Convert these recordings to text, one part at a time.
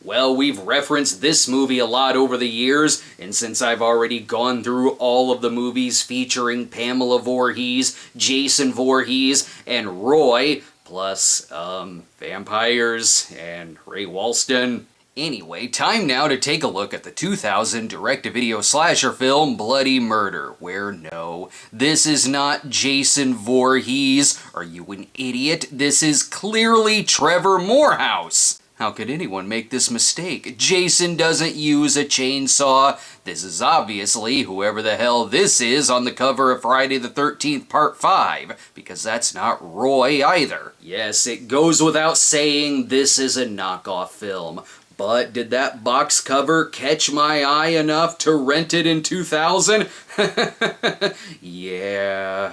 Well, we've referenced this movie a lot over the years, and since I've already gone through all of the movies featuring Pamela Voorhees, Jason Voorhees, and Roy, plus, vampires and Ray Walston. Anyway, time now to take a look at the 2000 direct-to-video slasher film Bloody Murder, where no, this is not Jason Voorhees. Are you an idiot? This is clearly Trevor Moorehouse. How could anyone make this mistake? Jason doesn't use a chainsaw. This is obviously whoever the hell this is on the cover of Friday the 13th Part 5, because that's not Roy either. Yes, it goes without saying this is a knockoff film. But did that box cover catch my eye enough to rent it in 2000? Yeah.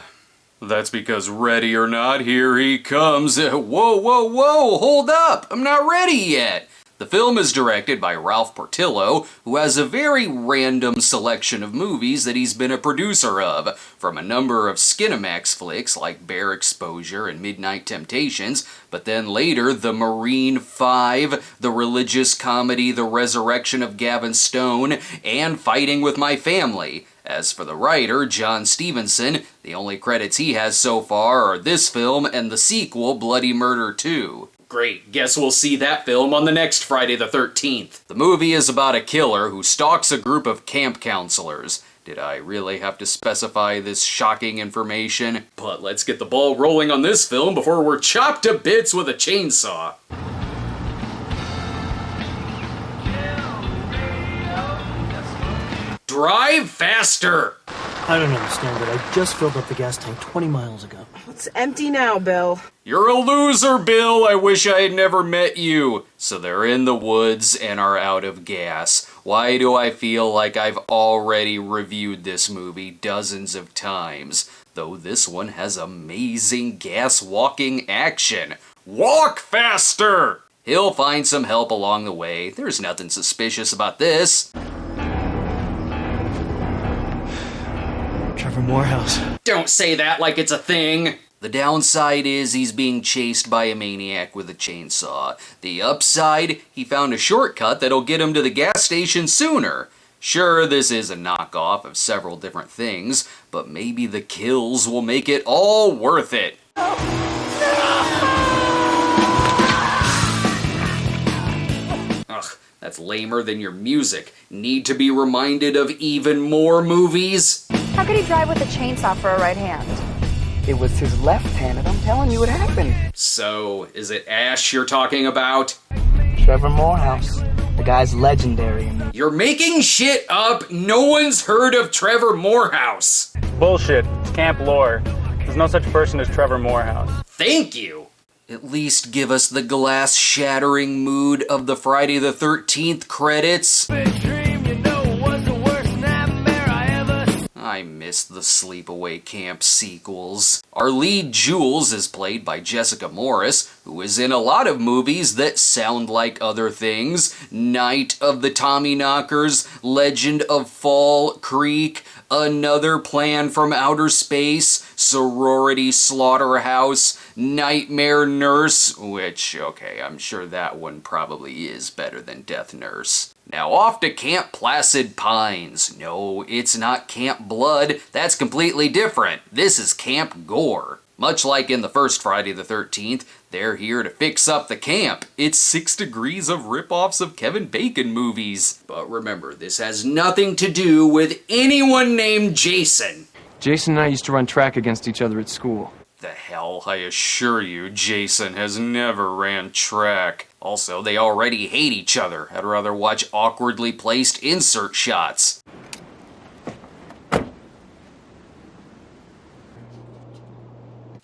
That's because ready or not, here he comes. Whoa, whoa, whoa, hold up! I'm not ready yet! The film is directed by Ralph Portillo, who has a very random selection of movies that he's been a producer of, from a number of Skinamax flicks like Bare Exposure and Midnight Temptations, but then later The Marine 5, the religious comedy The Resurrection of Gavin Stone, and Fighting with My Family. As for the writer, John Stevenson, the only credits he has so far are this film and the sequel, Bloody Murder 2. Great, guess we'll see that film on the next Friday the 13th. The movie is about a killer who stalks a group of camp counselors. Did I really have to specify this shocking information? But let's get the ball rolling on this film before we're chopped to bits with a chainsaw. Drive faster! I don't understand it. I just filled up the gas tank 20 miles ago. It's empty now, Bill. You're a loser, Bill! I wish I had never met you! So they're in the woods and are out of gas. Why do I feel like I've already reviewed this movie dozens of times? Though this one has amazing gas-walking action. Walk faster! He'll find some help along the way. There's nothing suspicious about this. Trevor Moorehouse. Don't say that like it's a thing! The downside is he's being chased by a maniac with a chainsaw. The upside, he found a shortcut that'll get him to the gas station sooner. Sure, this is a knockoff of several different things, but maybe the kills will make it all worth it. Ugh, that's lamer than your music. Need to be reminded of even more movies? How could he drive with a chainsaw for a right hand? It was his left hand, and I'm telling you what happened. So, is it Ash you're talking about? Trevor Moorehouse. The guy's legendary. You're making shit up! No one's heard of Trevor Moorehouse! Bullshit. It's camp lore. There's no such person as Trevor Moorehouse. Thank you! At least give us the glass-shattering mood of the Friday the 13th credits. I miss the Sleepaway Camp sequels. Our lead, Jules, is played by Jessica Morris, who is in a lot of movies that sound like other things. Night of the Tommyknockers, Legend of Fall Creek, Another Plan from Outer Space, Sorority Slaughterhouse, Nightmare Nurse, which, okay, I'm sure that one probably is better than Death Nurse. Now off to Camp Placid Pines. No, it's not Camp Blood. That's completely different. This is Camp Gore. Much like in the first Friday the 13th, they're here to fix up the camp. It's 6 degrees of rip-offs of Kevin Bacon movies. But remember, this has nothing to do with anyone named Jason. Jason and I used to run track against each other at school. The hell, I assure you, Jason has never ran track. Also, they already hate each other. I'd rather watch awkwardly placed insert shots.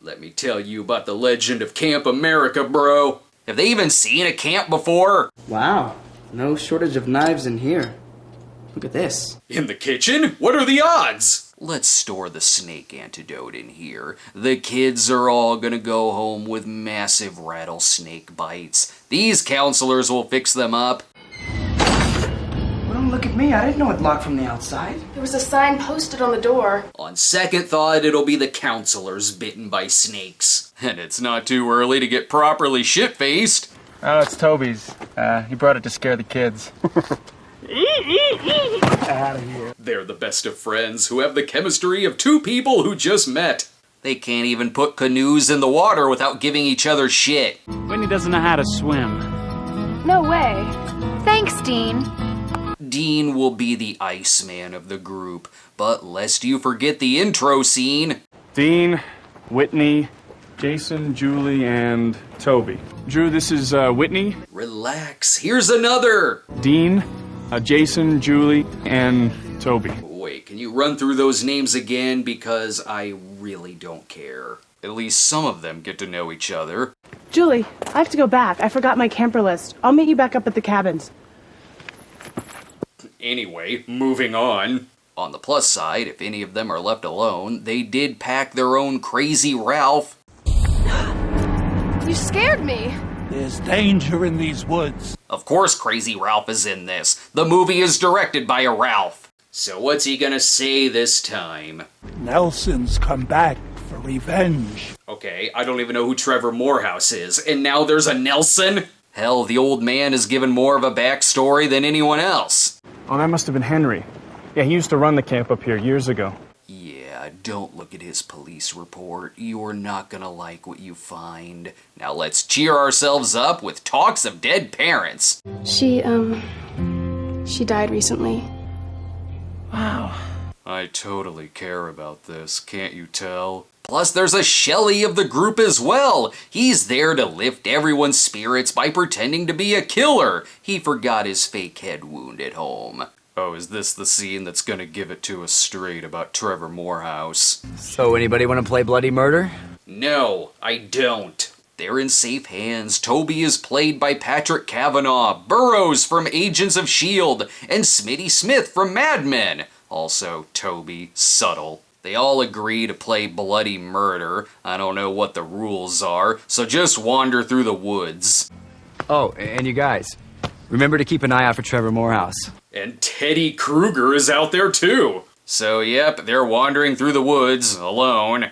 Let me tell you about the legend of Camp America, bro. Have they even seen a camp before? Wow. No shortage of knives in here. Look at this. In the kitchen? What are the odds? Let's store the snake antidote in here. The kids are all gonna go home with massive rattlesnake bites. These counselors will fix them up. Well, look at me. I didn't know it locked from the outside. There was a sign posted on the door. On second thought, it'll be the counselors bitten by snakes. And it's not too early to get properly shit-faced. Oh, it's Toby's. He brought it to scare the kids. Out of here. They're the best of friends who have the chemistry of two people who just met. They can't even put canoes in the water without giving each other shit. Whitney doesn't know how to swim. No way. Thanks, Dean. Dean will be the Iceman of the group, but lest you forget the intro scene. Dean, Whitney, Jason, Julie, and Toby. Drew, this is Whitney. Relax, here's another. Dean, Jason, Julie, and Toby. Wait, can you run through those names again? Because I really don't care. At least some of them get to know each other. Julie, I have to go back. I forgot my camper list. I'll meet you back up at the cabins. Anyway, moving on. On the plus side, if any of them are left alone, they did pack their own Crazy Ralph. You scared me. There's danger in these woods. Of course Crazy Ralph is in this. The movie is directed by a Ralph. So what's he gonna say this time? Nelson's come back for revenge. Okay, I don't even know who Trevor Moorehouse is, and now there's a Nelson? Hell, the old man is given more of a backstory than anyone else. Oh, that must have been Henry. Yeah, he used to run the camp up here years ago. Yeah, don't look at his police report. You're not gonna like what you find. Now let's cheer ourselves up with talks of dead parents. She died recently. Wow. I totally care about this, can't you tell? Plus there's a Shelley of the group as well. He's there to lift everyone's spirits by pretending to be a killer. He forgot his fake head wound at home. Oh, is this the scene that's gonna give it to us straight about Trevor Moorehouse? So, anybody want to play Bloody Murder? No, I don't. They're in safe hands. Toby is played by Patrick Cavanaugh, Burroughs from Agents of S.H.I.E.L.D., and Smitty Smith from Mad Men. Also, Toby, subtle. They all agree to play Bloody Murder. I don't know what the rules are, so just wander through the woods. Oh, and you guys, remember to keep an eye out for Trevor Moorehouse. And Teddy Kruger is out there too. So yep, they're wandering through the woods, alone.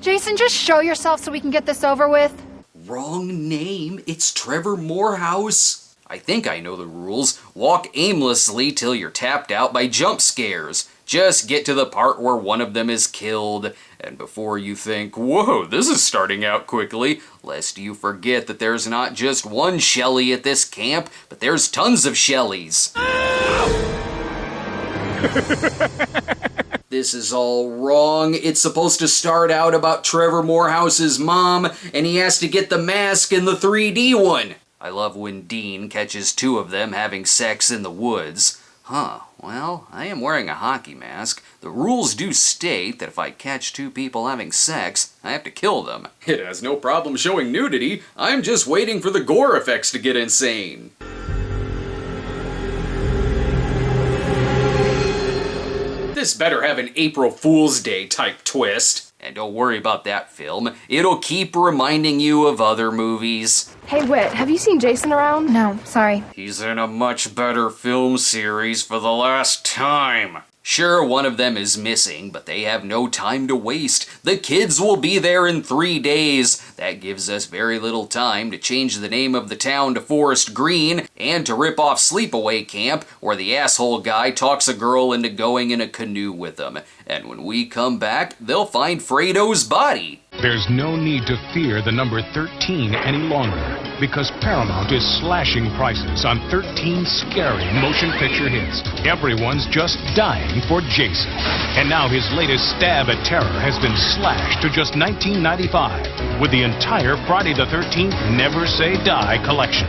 Jason, just show yourself so we can get this over with. Wrong name, it's Trevor Moorehouse. I think I know the rules. Walk aimlessly till you're tapped out by jump scares. Just get to the part where one of them is killed. And before you think, whoa, this is starting out quickly, lest you forget that there's not just one Shelley at this camp, but there's tons of Shelleys. This is all wrong. It's supposed to start out about Trevor Moorehouse's mom, and he has to get the mask in the 3D one. I love when Dean catches two of them having sex in the woods. Huh, well, I am wearing a hockey mask. The rules do state that if I catch two people having sex, I have to kill them. It has no problem showing nudity. I'm just waiting for the gore effects to get insane. This better have an April Fool's Day type twist. And don't worry about that film. It'll keep reminding you of other movies. Hey, Whit, have you seen Jason around? No, sorry. He's in a much better film series for the last time. Sure, one of them is missing, but they have no time to waste. The kids will be there in 3 days. That gives us very little time to change the name of the town to Forest Green and to rip off Sleepaway Camp, where the asshole guy talks a girl into going in a canoe with him. And when we come back, they'll find Fredo's body. There's no need to fear the number 13 any longer, because Paramount is slashing prices on 13 scary motion picture hits. Everyone's just dying for Jason. And now his latest stab at terror has been slashed to just $19.95 with the entire Friday the 13th Never Say Die collection.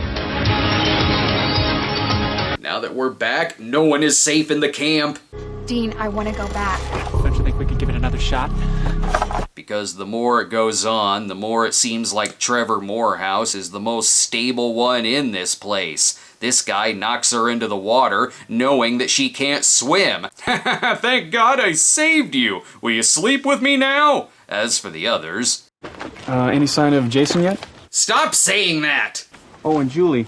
Now that we're back, no one is safe in the camp. Dean, I want to go back. Don't you think we could give it another shot? Because the more it goes on, the more it seems like Trevor Moorehouse is the most stable one in this place. This guy knocks her into the water, knowing that she can't swim. Thank God I saved you! Will you sleep with me now? As for the others... Any sign of Jason yet? Stop saying that! Oh, and Julie,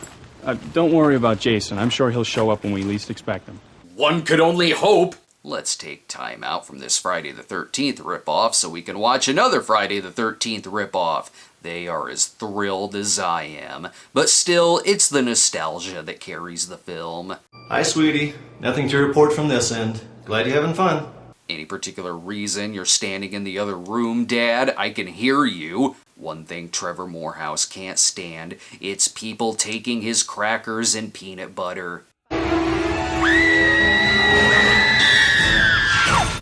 don't worry about Jason. I'm sure he'll show up when we least expect him. One could only hope. Let's take time out from this Friday the 13th ripoff so we can watch another Friday the 13th ripoff. They are as thrilled as I am, but still, it's the nostalgia that carries the film. Hi, sweetie. Nothing to report from this end. Glad you're having fun. Any particular reason you're standing in the other room, Dad? I can hear you. One thing Trevor Moorehouse can't stand, it's people taking his crackers and peanut butter.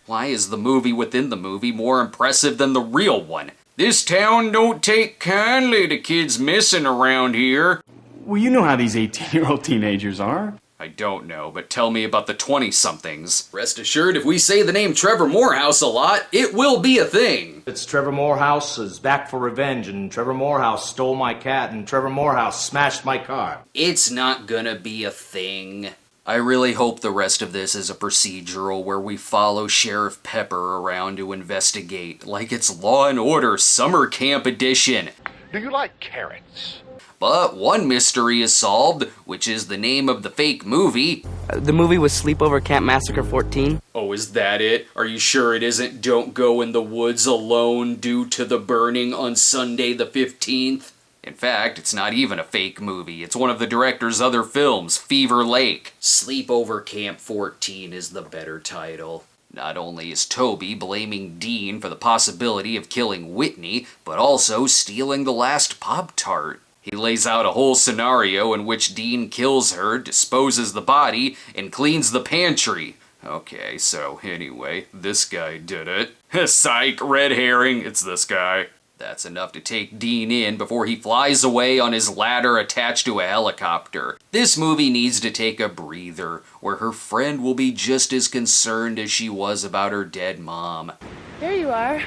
Why is the movie within the movie more impressive than the real one? This town don't take kindly to kids missing around here. Well, you know how these 18-year-old teenagers are. I don't know, but tell me about the 20-somethings. Rest assured, if we say the name Trevor Moorehouse a lot, it will be a thing. It's Trevor Moorehouse is back for revenge, and Trevor Moorehouse stole my cat, and Trevor Moorehouse smashed my car. It's not gonna be a thing. I really hope the rest of this is a procedural where we follow Sheriff Pepper around to investigate, like it's Law & Order Summer Camp Edition. Do you like carrots? But one mystery is solved, which is the name of the fake movie. The movie was Sleepover Camp Massacre 14. Oh, is that it? Are you sure it isn't Don't Go in the Woods Alone Due to the Burning on Sunday the 15th? In fact, it's not even a fake movie. It's one of the director's other films, Fever Lake. Sleepover Camp 14 is the better title. Not only is Toby blaming Dean for the possibility of killing Whitney, but also stealing the last Pop-Tart. He lays out a whole scenario in which Dean kills her, disposes the body, and cleans the pantry. Okay, so anyway, this guy did it. Psych, red herring, it's this guy. That's enough to take Dean in before he flies away on his ladder attached to a helicopter. This movie needs to take a breather, where her friend will be just as concerned as she was about her dead mom. There you are.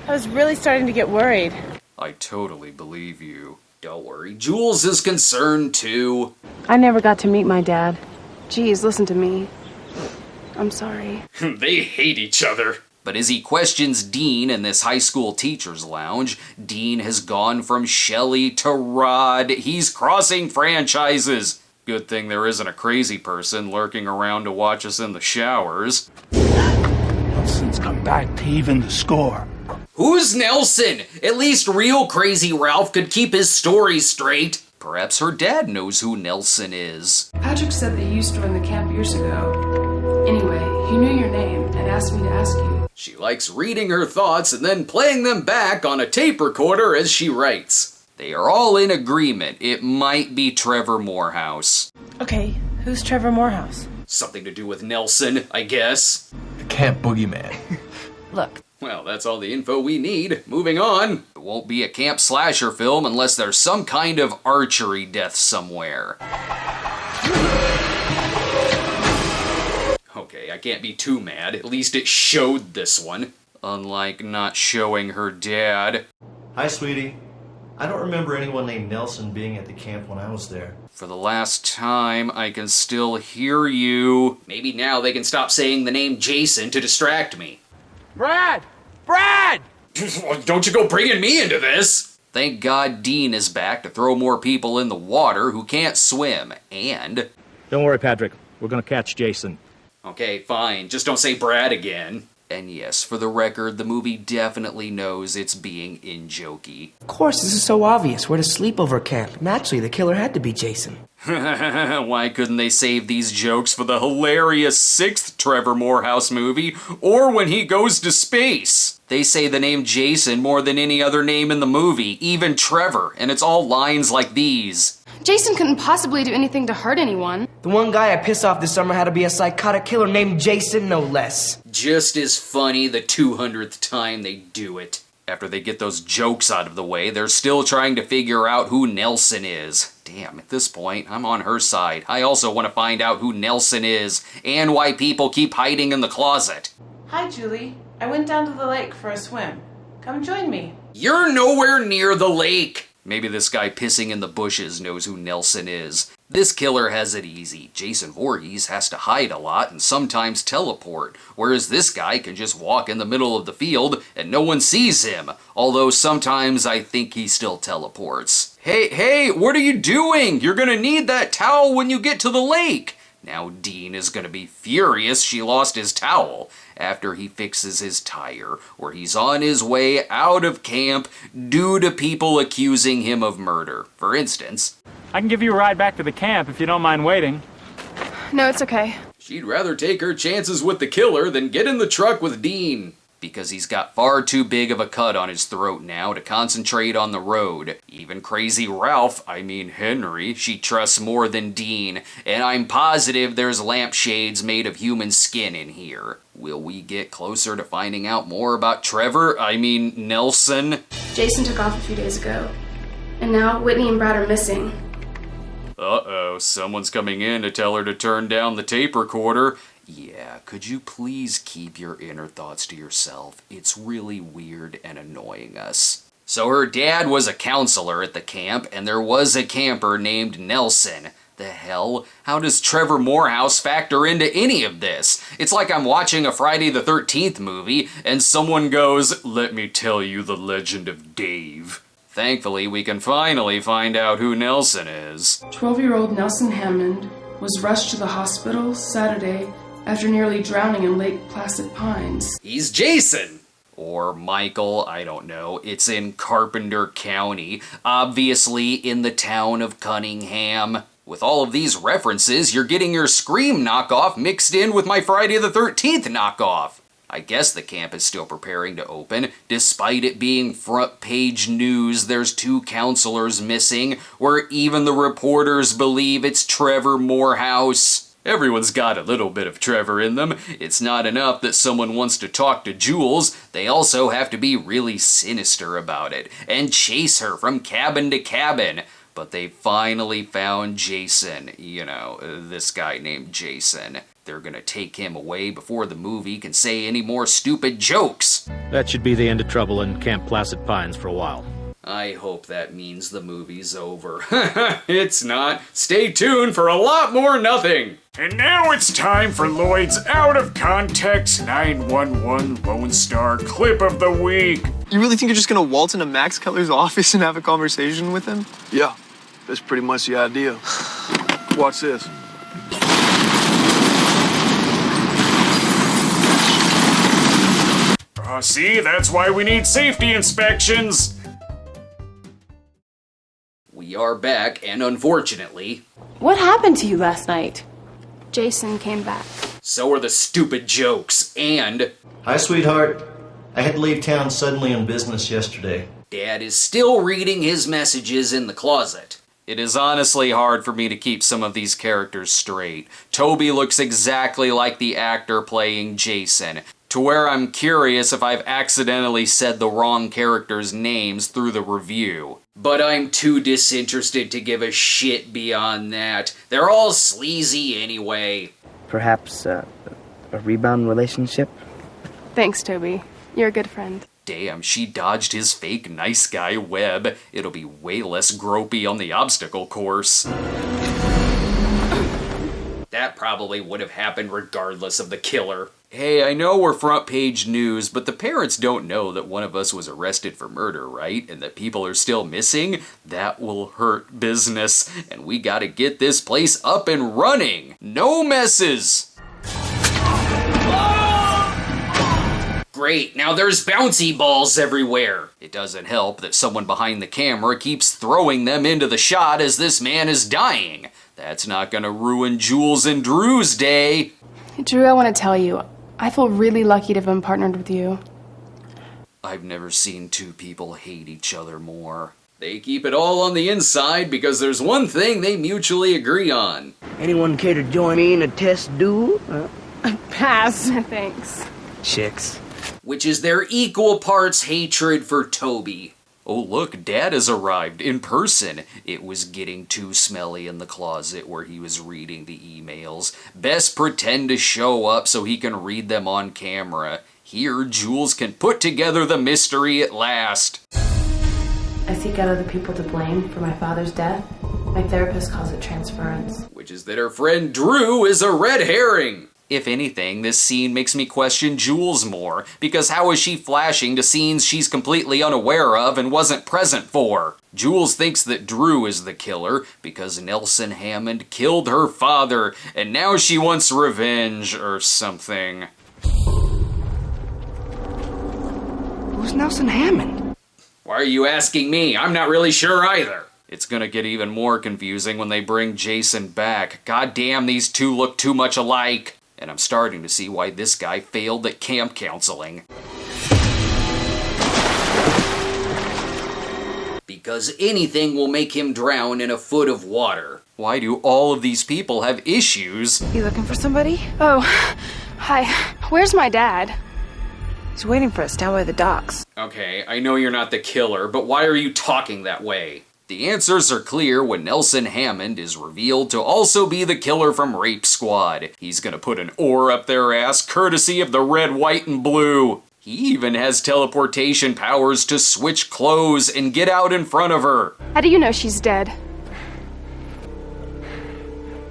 I was really starting to get worried. I totally believe you. Don't worry, Jules is concerned too. I never got to meet my dad. Geez, listen to me. I'm sorry. They hate each other. But as he questions Dean in this high school teacher's lounge, Dean has gone from Shelley to Rod. He's crossing franchises. Good thing there isn't a crazy person lurking around to watch us in the showers. Nelson's come back to even the score. Who's Nelson? At least real Crazy Ralph could keep his story straight. Perhaps her dad knows who Nelson is. Patrick said that you used to run the camp years ago. Anyway, he knew your name and asked me to ask you. She likes reading her thoughts and then playing them back on a tape recorder as she writes. They are all in agreement. It might be Trevor Moorehouse. Okay, who's Trevor Moorehouse? Something to do with Nelson, I guess. The camp boogeyman. Look. Well, that's all the info we need. Moving on. It won't be a camp slasher film unless there's some kind of archery death somewhere. Okay, I can't be too mad. At least it showed this one. Unlike not showing her dad. Hi, sweetie. I don't remember anyone named Nelson being at the camp when I was there. For the last time, I can still hear you. Maybe now they can stop saying the name Jason to distract me. Brad! Brad! Don't you go bringing me into this! Thank God Dean is back to throw more people in the water who can't swim, and... Don't worry, Patrick. We're gonna catch Jason. Okay, fine. Just don't say Brad again. And yes, for the record, the movie definitely knows it's being in-jokey. Of course, this is so obvious. We're at a sleepover camp. Naturally, the killer had to be Jason. Why couldn't they save these jokes for the hilarious 6th Trevor Moorehouse movie, or when he goes to space? They say the name Jason more than any other name in the movie, even Trevor, and it's all lines like these. Jason couldn't possibly do anything to hurt anyone. The one guy I pissed off this summer had to be a psychotic killer named Jason, no less. Just as funny the 200th time they do it. After they get those jokes out of the way, they're still trying to figure out who Nelson is. Damn, at this point, I'm on her side. I also want to find out who Nelson is, and why people keep hiding in the closet. Hi, Julie. I went down to the lake for a swim. Come join me. You're nowhere near the lake! Maybe this guy pissing in the bushes knows who Nelson is. This killer has it easy. Jason Voorhees has to hide a lot and sometimes teleport, whereas this guy can just walk in the middle of the field and no one sees him, although sometimes I think he still teleports. Hey, what are you doing? You're gonna need that towel when you get to the lake! Now Dean is gonna be furious she lost his towel after he fixes his tire, or he's on his way out of camp due to people accusing him of murder. For instance, I can give you a ride back to the camp if you don't mind waiting. No, it's okay. she'd rather take her chances with the killer than get in the truck with Dean, because he's got far too big of a cut on his throat now to concentrate on the road. Even crazy Henry, she trusts more than Dean, and I'm positive there's lampshades made of human skin in here. Will we get closer to finding out more about Nelson? Jason took off a few days ago, and now Whitney and Brad are missing. Uh-oh, someone's coming in to tell her to turn down the tape recorder. Yeah, could you please keep your inner thoughts to yourself? It's really weird and annoying us. So her dad was a counselor at the camp, and there was a camper named Nelson. The hell? How does Trevor Moorehouse factor into any of this? It's like I'm watching a Friday the 13th movie, and someone goes, "Let me tell you the legend of Dave." Thankfully, we can finally find out who Nelson is. 12-year-old Nelson Hammond was rushed to the hospital Saturday after nearly drowning in Lake Placid Pines. He's Jason! Or Michael, I don't know. It's in Carpenter County, obviously in the town of Cunningham. With all of these references, you're getting your Scream knockoff mixed in with my Friday the 13th knockoff. I guess the camp is still preparing to open. Despite it being front page news, there's 2 counselors missing, where even the reporters believe it's Trevor Moorehouse. Everyone's got a little bit of Trevor in them. It's not enough that someone wants to talk to Jules, they also have to be really sinister about it, and chase her from cabin to cabin. But they finally found Jason, this guy named Jason. They're gonna take him away before the movie can say any more stupid jokes. That should be the end of trouble in Camp Placid Pines for a while. I hope that means the movie's over. It's not. Stay tuned for a lot more nothing. And now it's time for Lloyd's Out of Context 911 Lone Star Clip of the Week. You really think you're just gonna waltz into Max Keller's office and have a conversation with him? Yeah, that's pretty much the idea. Watch this. See, that's why we need safety inspections. We are back, and unfortunately... What happened to you last night? Jason came back. So are the stupid jokes, and... Hi, sweetheart. I had to leave town suddenly on business yesterday. Dad is still reading his messages in the closet. It is honestly hard for me to keep some of these characters straight. Toby looks exactly like the actor playing Jason, to where I'm curious if I've accidentally said the wrong characters' names through the review. But I'm too disinterested to give a shit beyond that. They're all sleazy anyway. Perhaps a rebound relationship? Thanks, Toby. You're a good friend. Damn, she dodged his fake nice guy web. It'll be way less gropey on the obstacle course. That probably would have happened regardless of the killer. Hey, I know we're front page news, but the parents don't know that one of us was arrested for murder, right? And that people are still missing? That will hurt business, and we gotta get this place up and running. No messes! Great, now there's bouncy balls everywhere. It doesn't help that someone behind the camera keeps throwing them into the shot as this man is dying. That's not gonna ruin Jules and Drew's day. Drew, I want to tell you, I feel really lucky to have been partnered with you. I've never seen 2 people hate each other more. They keep it all on the inside because there's one thing they mutually agree on. Anyone care to join me in a test duel? Pass. Thanks. Chicks. Which is their equal parts hatred for Toby. Oh look, Dad has arrived in person. It was getting too smelly in the closet where he was reading the emails. Best pretend to show up so he can read them on camera. Here, Jules can put together the mystery at last. I seek out other people to blame for my father's death. My therapist calls it transference. Which is that her friend Drew is a red herring. If anything, this scene makes me question Jules more, because how is she flashing to scenes she's completely unaware of and wasn't present for? Jules thinks that Drew is the killer because Nelson Hammond killed her father, and now she wants revenge or something. Who's Nelson Hammond? Why are you asking me? I'm not really sure either. It's gonna get even more confusing when they bring Jason back. God damn, these two look too much alike. And I'm starting to see why this guy failed at camp counseling. Because anything will make him drown in a foot of water. Why do all of these people have issues? You looking for somebody? Oh, hi. Where's my dad? He's waiting for us down by the docks. Okay, I know you're not the killer, but why are you talking that way? The answers are clear when Nelson Hammond is revealed to also be the killer from Rape Squad. He's gonna put an oar up their ass courtesy of the red, white, and blue. He even has teleportation powers to switch clothes and get out in front of her. How do you know she's dead?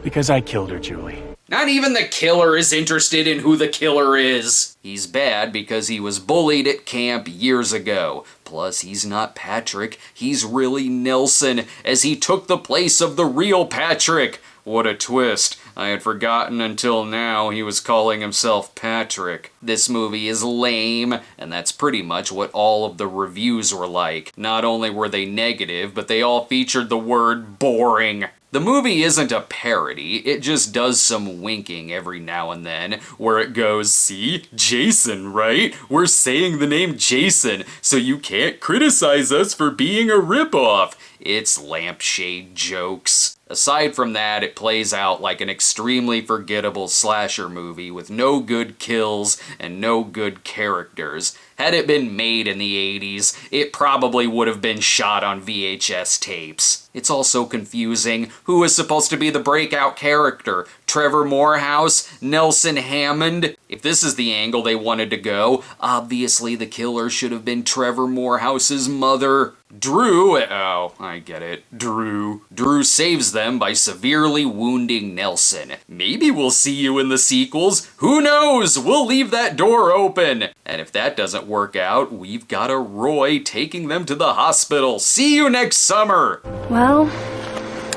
Because I killed her, Julie. Not even the killer is interested in who the killer is. He's bad because he was bullied at camp years ago. Plus, he's not Patrick, he's really Nelson, as he took the place of the real Patrick. What a twist. I had forgotten until now he was calling himself Patrick. This movie is lame, and that's pretty much what all of the reviews were like. Not only were they negative, but they all featured the word boring. The movie isn't a parody, it just does some winking every now and then, where it goes, see, Jason, right? We're saying the name Jason, so you can't criticize us for being a ripoff. It's lampshade jokes. Aside from that, it plays out like an extremely forgettable slasher movie with no good kills and no good characters. Had it been made in the 80s, it probably would have been shot on VHS tapes. It's also confusing. Who is supposed to be the breakout character? Trevor Moorehouse? Nelson Hammond? If this is the angle they wanted to go, obviously the killer should have been Trevor Moorehouse's mother. Drew, oh, I get it, Drew saves them by severely wounding Nelson. Maybe we'll see you in the sequels. Who knows? We'll leave that door open. And if that doesn't work out, we've got a Roy taking them to the hospital. See you next summer. Well,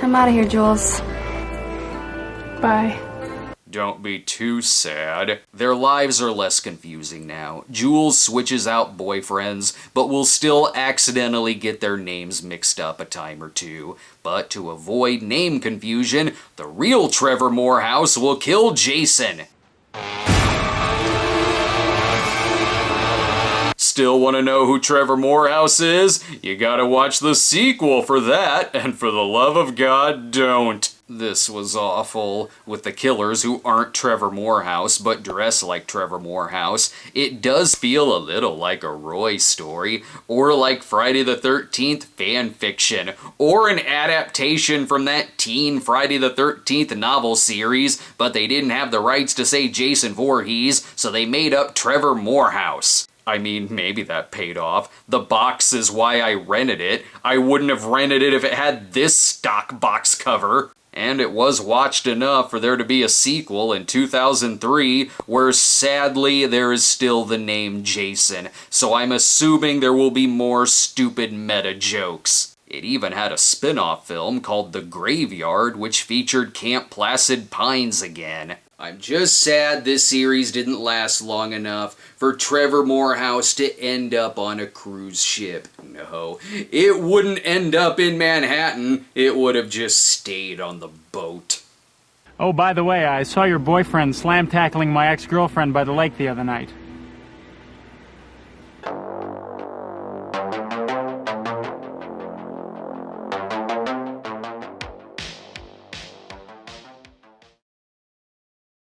I'm out of here, Jules. Bye. Don't be too sad. Their lives are less confusing now. Jules switches out boyfriends, but will still accidentally get their names mixed up a time or two. But to avoid name confusion, the real Trevor Moorehouse will kill Jason. Still want to know who Trevor Moorehouse is? You gotta watch the sequel for that, and for the love of God, don't. This was awful. With the killers who aren't Trevor Moorehouse but dress like Trevor Moorehouse, it does feel a little like a Roy story, or like Friday the 13th fan fiction, or an adaptation from that teen Friday the 13th novel series, but they didn't have the rights to say Jason Voorhees, so they made up Trevor Moorehouse. I mean, maybe that paid off. The box is why I rented it. I wouldn't have rented it if it had this stock box cover. And it was watched enough for there to be a sequel in 2003 where sadly there is still the name Jason, so I'm assuming there will be more stupid meta jokes. It even had a spin-off film called The Graveyard, which featured Camp Placid Pines again. I'm just sad this series didn't last long enough for Trevor Moorehouse to end up on a cruise ship. No, it wouldn't end up in Manhattan. It would have just stayed on the boat. Oh, by the way, I saw your boyfriend slam-tackling my ex-girlfriend by the lake the other night.